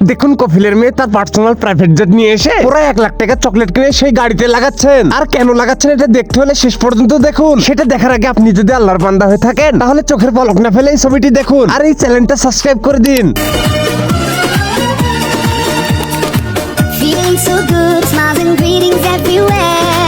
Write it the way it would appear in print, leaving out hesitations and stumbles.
দেখুন কফিলের মেয়ে তার পার্সোনাল প্রাইভেট জেট নিয়ে এসে পুরো 1 লাখ টাকা চকলেট কিনে সেই গাড়িতে লাগাচ্ছেন। আর কেন লাগাচ্ছেন এটা দেখতে হলে শেষ পর্যন্ত দেখুন। সেটা দেখার আগে আপনি যদি আল্লাহর বান্দা হয়ে থাকেন তাহলে চোখের পলক না ফেলে এই ছবিটি দেখুন আর এই চ্যানেলটা সাবস্ক্রাইব করে দিন। Feeling so good, smiles and greetings everywhere.